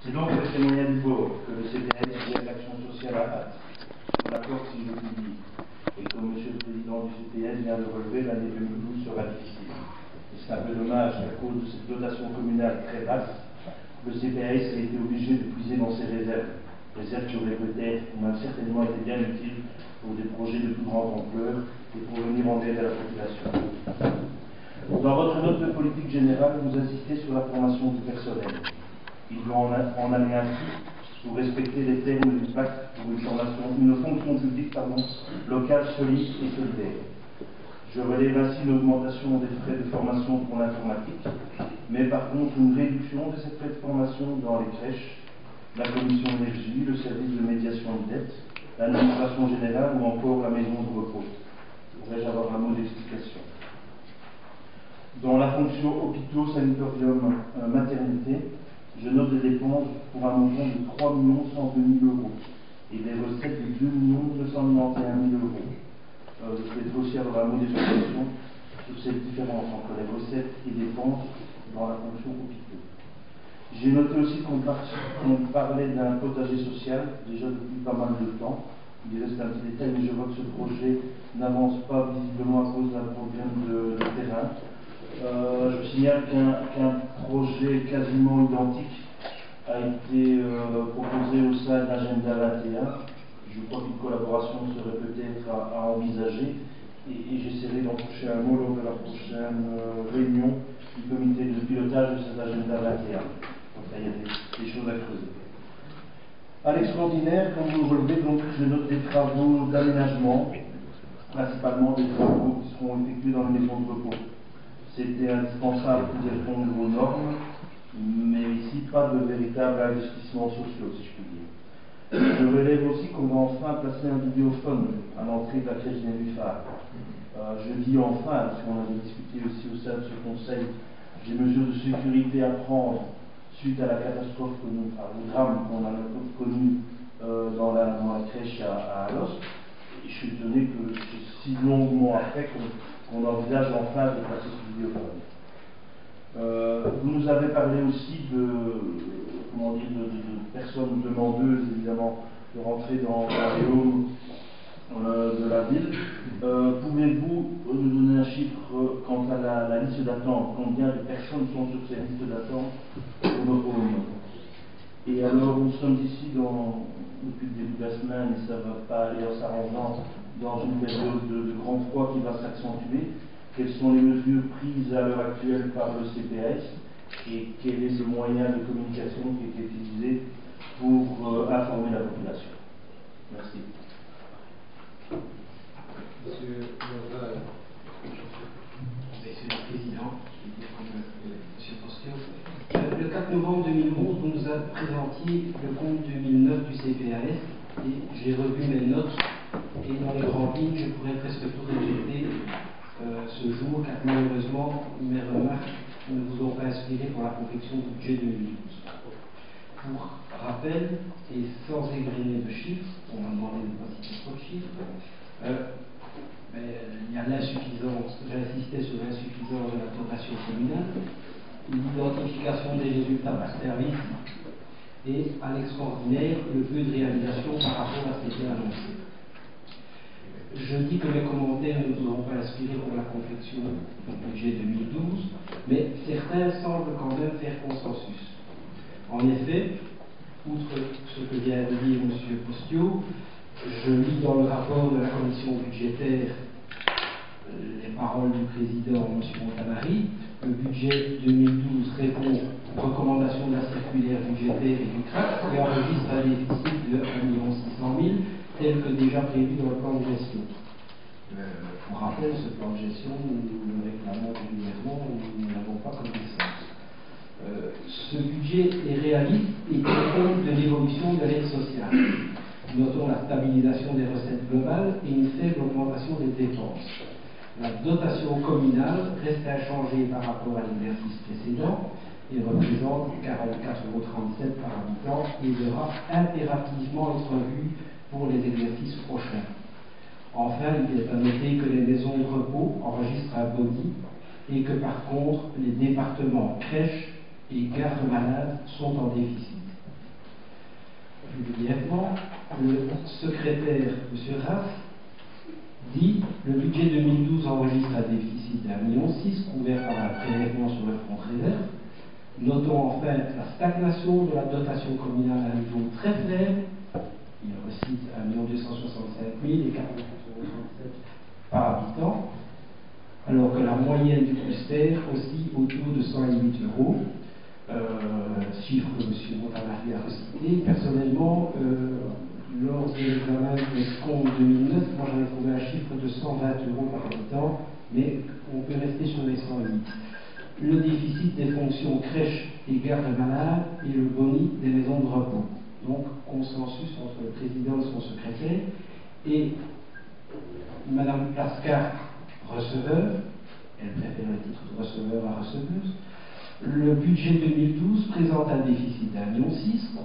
C'est donc avec les moyens du bord que le CPS gère l'action sociale à hâte, sous l'accord si je puis dire. Et comme M. le Président du CPS vient de relever, l'année 2012 sera difficile. Et c'est un peu dommage qu'à cause de cette dotation communale très basse, le CPS a été obligé de puiser dans ses réserves. Réserves qui auraient peut-être, ou même certainement été bien utiles pour des projets de plus grande ampleur et pour venir en aide à la population. Dans votre note de politique générale, vous insistez sur la formation du personnel. Il doit en aller ainsi pour respecter les termes du pacte pour une fonction publique locale solide et solidaire. Je relève ainsi l'augmentation des frais de formation pour l'informatique, mais par contre une réduction de ces frais de formation dans les crèches, la commission énergie, le service de médiation de dette, l'administration générale ou encore la maison de repos. Pourrais-je avoir un mot d'explication? Dans la fonction hôpitaux, sanatorium, maternité, je note des dépenses pour un montant de 3 102 000 euros et des recettes de 2 291 000 euros. Je souhaite aussi avoir un mot d'explication sur cette différence entre les recettes et dépenses dans la fonction hôpitaux. J'ai noté aussi qu'on parlait d'un potager social, déjà depuis pas mal de temps. Il reste un petit détail, mais je vois que ce projet n'avance pas visiblement à cause d'un problème de terrain. Je signale qu'un projet quasiment identique a été proposé au sein d'Agenda 21. Je crois qu'une collaboration serait peut-être à envisager et j'essaierai d'en toucher un mot lors de la prochaine réunion du comité de pilotage de cet Agenda 21. Donc là, il y a des choses à creuser. À l'extraordinaire, comme vous le relevez, donc, je note des travaux d'aménagement, principalement des travaux qui seront effectués dans les maisons de repos. C'était indispensable pour répondre aux normes, mais ici, pas de véritable investissement social, si je puis dire. Je relève aussi qu'on va enfin placer un vidéophone à l'entrée de la crèche des Nénuphars. Je dis enfin, parce qu'on avait discuté aussi au sein de ce conseil des mesures de sécurité à prendre suite à la catastrophe au drame qu'on a connu dans la crèche à Alost. Et je suis étonné que si longuement après qu'on envisage enfin de passer ce vidéophone. Vous nous avez parlé aussi de personnes demandeuses, évidemment, de rentrer dans les halls de la ville. Pouvez-vous nous donner un chiffre quant à la liste d'attente? Combien de personnes sont sur cette liste d'attente pour nos homes? Et alors, nous sommes ici depuis le début de la semaine, et ça ne va pas aller en s'arrangeant, dans une période de grand froid qui va s'accentuer. Quelles sont les mesures prises à l'heure actuelle par le CPS et quel est le moyen de communication qui est utilisé pour informer la population? Merci. Monsieur le Président, Monsieur Postio, le 4 novembre 2011, vous nous avez présenté le compte 2009 du CPAS et j'ai revu mes notes et dans les grandes lignes, je pourrais presque tout répéter ce jour, car malheureusement, mes remarques ne vous ont pas inspiré pour la confection du budget 2012. Pour rappel, et sans égrener de chiffres, on m'a demandé de ne pas citer trop de chiffres, il y a l'insuffisance, j'insistais sur l'insuffisance de la dotation communale, l'identification des résultats par service et, à l'extraordinaire, le peu de réalisation par rapport à ce qui était annoncé. Je dis que mes commentaires ne vous auront pas inspiré pour la confection du budget 2012, mais certains semblent quand même faire consensus. En effet, outre ce que vient de dire M. Postio, je lis dans le rapport de la commission budgétaire les paroles du président M. Montanari. Le budget 2012 répond aux recommandations de la circulaire budgétaire et du CRAC et enregistre un déficit de 1 600 000 tel que déjà prévu dans le plan de gestion. Pour rappel, ce plan de gestion, nous le réclamons régulièrement, nous ne l'avons pas connaissance. Ce budget est réaliste et tient compte de l'évolution de l'aide sociale. Notons la stabilisation des recettes globales et une faible augmentation des dépenses. La dotation communale reste inchangée par rapport à l'exercice précédent et représente 44,37 € par habitant et devra impérativement être revue pour les exercices prochains. Enfin, il est à noter que les maisons de repos enregistrent un boni et que par contre, les départements crèches et gardes malades sont en déficit. régulièrement, le secrétaire, M. Raff, dit le budget 2012 enregistre un déficit d'1,6 million couvert par un prélèvement sur le fonds de réserve. Notons enfin la stagnation de la dotation communale à un niveau très faible. Il recite 1 265 000 et 40,67 par habitant, alors que la moyenne du cluster oscille autour de 108 €. Chiffre que M. Montanari a recité. Personnellement, lors de l'examen des comptes 2009, moi j'avais trouvé un chiffre de 120 € par habitant, mais on peut rester sur les 108. Le déficit des fonctions crèche et garde malade et le boni des maisons de repos. Donc, consensus entre le président et son secrétaire. Et Mme Plascar, receveur, elle préfère le titre de receveur à receveuse. Le budget 2012 présente un déficit d'1,6 million,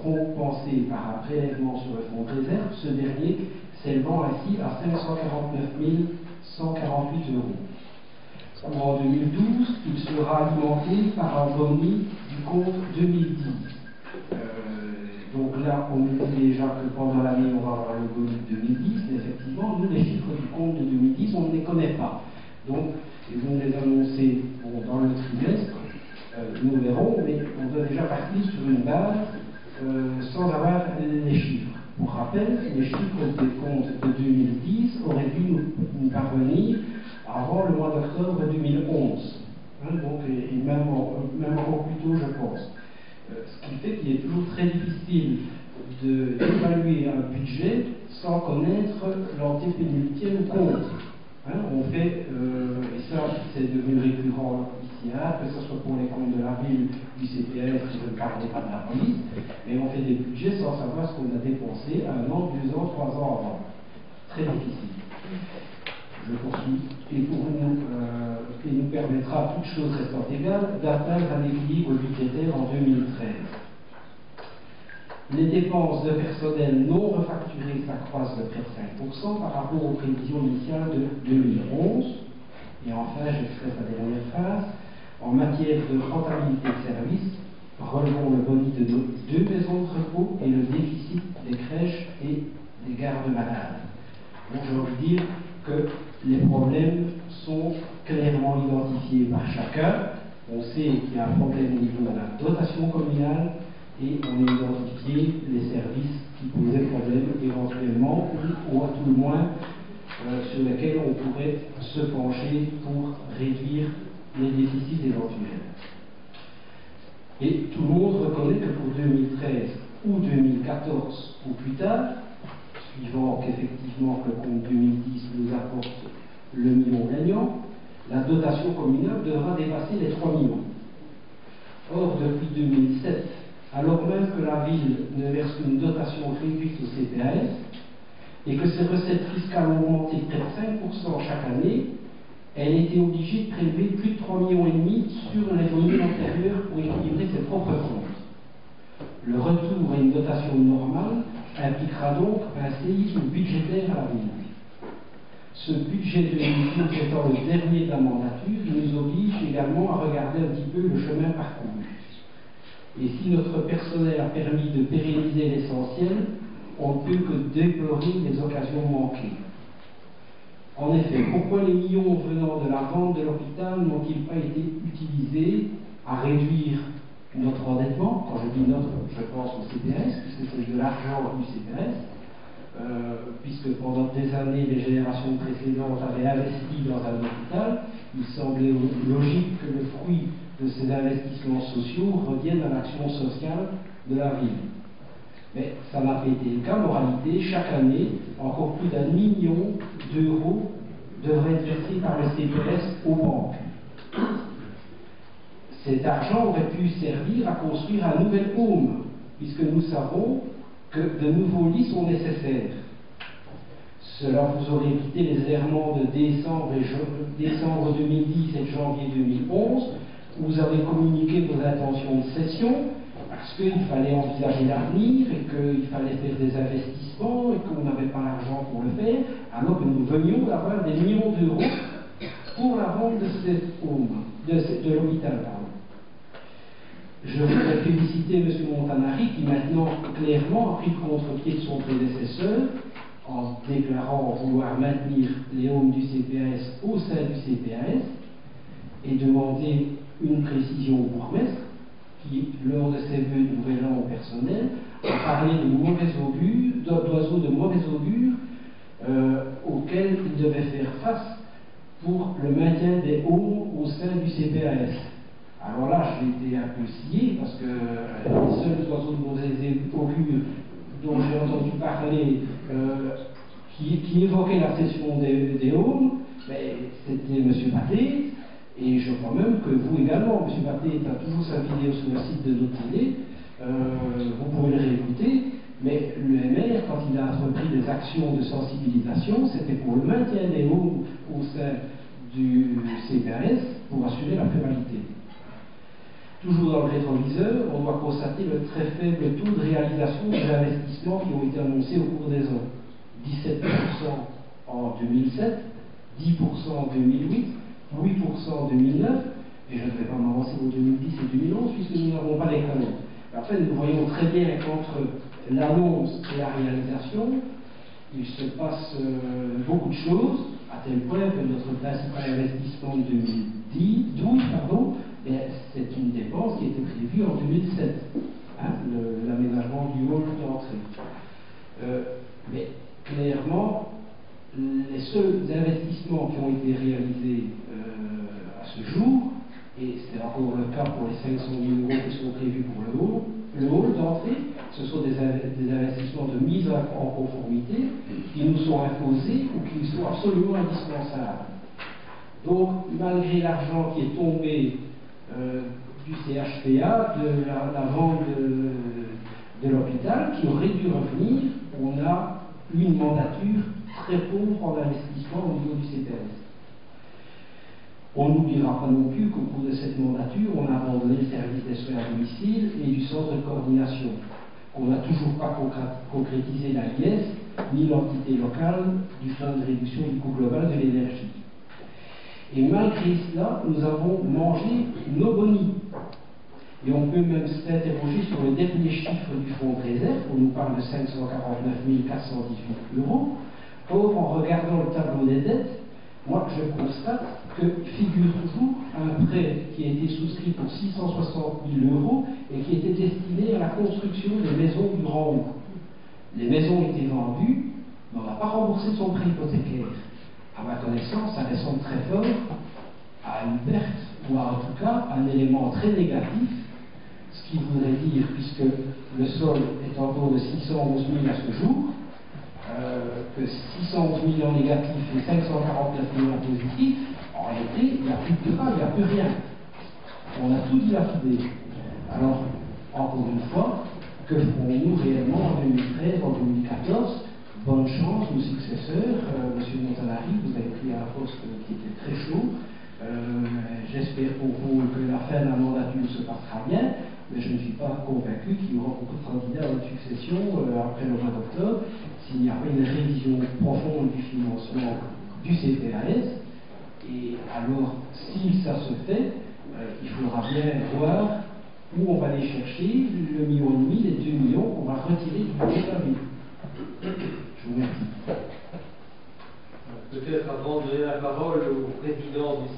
compensé par un prélèvement sur le fonds de réserve, ce dernier s'élevant ainsi à 549 148 €. En 2012, il sera alimenté par un boni du compte 2010. Donc là, on nous dit déjà que pendant l'année, on va avoir le boni de 2010, mais effectivement, nous, les chiffres du compte de 2010, on ne les connaît pas. Donc, ils vont les annoncer dans le trimestre. Nous verrons, mais on doit déjà partir sur une base sans avoir les chiffres. Pour rappel, les chiffres des comptes de 2010 auraient dû nous parvenir avant le mois d'octobre 2011. Donc, et même encore plus tôt, je pense. Ce qui fait qu'il est toujours très difficile d'évaluer un budget sans connaître l'antépénultième compte. On fait, et ça c'est devenu récurrent ici, que ce soit pour les comptes de la ville, du CPS, je ne parlais pas de la police, mais on fait des budgets sans savoir ce qu'on a dépensé 1 an, 2 ans, 3 ans avant. Très difficile. Je poursuis. Et nous permettra, toutes choses restant égales, d'atteindre un équilibre budgétaire en 2013. Les dépenses de personnel non refacturées s'accroissent de près de 5% par rapport aux prévisions initiales de 2011. Et enfin, j'expresse la dernière phrase. En matière de rentabilité de service, relevons le boni de nos 2 maisons de repos et le déficit des crèches et des gardes malades. Donc, je veux dire que les problèmes sont clairement identifiés par chacun. On sait qu'il y a un problème au niveau de la dotation communale et on a identifié les services qui posaient problème éventuellement ou à tout le moins sur lesquels on pourrait se pencher pour réduire les déficits éventuels. Et tout le monde reconnaît que pour 2013 ou 2014 ou plus tard, suivant qu'effectivement que le compte 2010 nous apporte le million gagnant, la dotation communale devra dépasser les 3 millions. Or, depuis 2007, alors même que la ville ne verse qu'une dotation réduite au CPAS et que ses recettes fiscales ont augmenté de près de 5% chaque année, elle était obligée de prélever plus de 3,5 millions sur les revenus antérieurs pour équilibrer ses propres comptes. Le retour à une dotation normale impliquera donc un séisme budgétaire à la ville. Ce budget 2012 étant le dernier de la mandature, il nous oblige également à regarder un petit peu le chemin parcouru. Et si notre personnel a permis de pérenniser l'essentiel, on ne peut que déplorer les occasions manquées. En effet, pourquoi les millions venant de la vente de l'hôpital n'ont-ils pas été utilisés à réduire notre endettement? Quand je dis notre, je pense au CPS, puisque c'est de l'argent du CPS, puisque pendant des années, les générations précédentes avaient investi dans un hôpital, il semblait logique que le fruit de ces investissements sociaux revienne à l'action sociale de la ville. Mais ça n'a pas été le cas. Moralité, chaque année, encore plus d'1 million d'euros devraient être versés par le CPS aux banques. Cet argent aurait pu servir à construire un nouvel home, puisque nous savons que de nouveaux lits sont nécessaires. Cela vous aurait évité les errements de décembre 2010 et de janvier 2011, où vous avez communiqué vos intentions de cession, parce qu'il fallait envisager l'avenir et qu'il fallait faire des investissements et qu'on n'avait pas l'argent pour le faire, alors que nous venions d'avoir des millions d'euros pour la vente de l'hôpital. Je voudrais féliciter M. Montanari qui maintenant clairement a pris le contre-pied de son prédécesseur en déclarant vouloir maintenir les hommes du CPAS au sein du CPAS et demander une précision au bourgmestre qui, lors de ses vœux de nouvel an personnel, a parlé de mauvais augure, d'oiseaux de mauvais augure auxquels il devait faire face pour le maintien des hommes au sein du CPAS. Alors là, j'ai été un peu scié parce que les seuls oiseaux de mauvais augure dont j'ai entendu parler qui évoquaient la cession des hommes, c'était M. Paté, et je crois même que vous également, M. Paté a toujours sa vidéo sur le site de notre télé, vous pouvez le réécouter, mais le MR, quand il a entrepris des actions de sensibilisation, c'était pour le maintien des hommes au sein du CPAS pour assurer la pluralité. Toujours dans le rétroviseur, on doit constater le très faible taux de réalisation des investissements qui ont été annoncés au cours des ans. 17% en 2007, 10% en 2008, 8% en 2009, et je ne vais pas m'avancer en 2010 et 2011 puisque nous n'avons pas les colonnes. En fait, nous voyons très bien qu'entre l'annonce et la réalisation, il se passe beaucoup de choses, à tel point que notre principal investissement de 2012, c'est une dépense qui était prévue en 2007, l'aménagement du hall d'entrée. Mais clairement, les seuls investissements qui ont été réalisés à ce jour, et c'est encore le cas pour les 500 000 € qui sont prévus pour le hall d'entrée, ce sont des investissements de mise en conformité qui nous sont imposés ou qui sont absolument indispensables. Donc, malgré l'argent qui est tombé du CHPA, de la vente de l'hôpital, qui aurait dû revenir, on a une mandature très pauvre en investissement au niveau du CPAS. On n'oubliera pas non plus qu'au cours de cette mandature, on a abandonné le service des soins à domicile et du centre de coordination. On n'a toujours pas concrétisé la l'IS, ni l'entité locale du fonds de réduction du coût global de l'énergie. Et malgré cela, nous avons mangé nos bonis. Et on peut même s'interroger sur le dernier chiffre du fonds de réserve, on nous parle de 549 418 €. Or, en regardant le tableau des dettes, moi je constate que figure toujours un prêt qui a été souscrit pour 660 000 € et qui était destiné à la construction des maisons du Rang. Les maisons étaient vendues, mais on n'a pas remboursé son prêt hypothécaire. À ma connaissance, ça ressemble très fort à une perte, ou en tout cas un élément très négatif, ce qui voudrait dire, puisque le sol est en taux de 611 000 à ce jour, que 611 000 en négatif et 549 000 en positif, en réalité, il n'y a plus de cas, il n'y a plus rien. On a tout dilapidé. Alors, encore une fois, que ferons-nous réellement en 2013, en 2014? Bonne chance, nos successeurs. Monsieur Montanari, vous avez pris un poste qui était très chaud. J'espère pour vous que la fin de la mandature se passera bien, mais je ne suis pas convaincu qu'il y aura beaucoup de candidats à une succession après le mois d'octobre s'il n'y a pas une révision profonde du financement du CPAS. Et alors, si ça se fait, il faudra bien voir où on va aller chercher le 1,5 million, les 2 millions qu'on va retirer du budget de la ville. Je vous remercie. Peut-être avant de donner la parole au président du